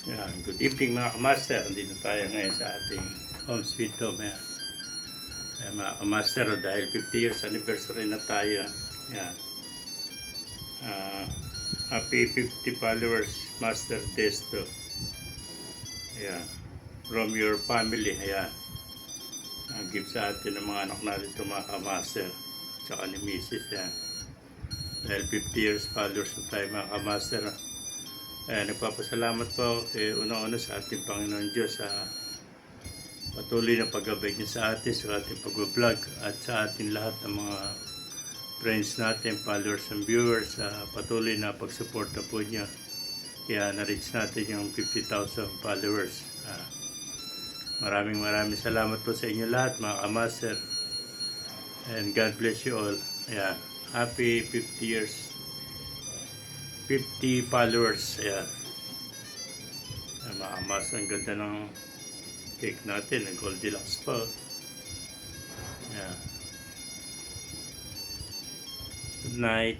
Yan. Good evening mga kamaster. Nandito tayo ngayon sa ating home sweet home. Yan. Yan, mga kamaster, dahil 50 years anniversary na tayo. Yan. Happy 50 followers Master Testo. Yan. From your family. Yan. Ang gift sa atin ng mga anak natin ito mga kamaster. Tsaka ni Mrs. Yan. Dahil 50 years followers na tayo mga kamaster. Nagpapasalamat po una-una sa ating Panginoon Diyos sa patuloy na paggabay niya sa atin, sa ating pag-vlog at sa ating lahat ng mga friends natin, followers and viewers, patuloy na pagsuporta po niya. Kaya na-reach natin yung 50,000 followers. Maraming salamat po sa inyo lahat mga kamaster, and God bless you all. Happy 50 years, 50 followers. Mga mas, ang ganda ng cake natin, ang Goldilocks pa. Good night.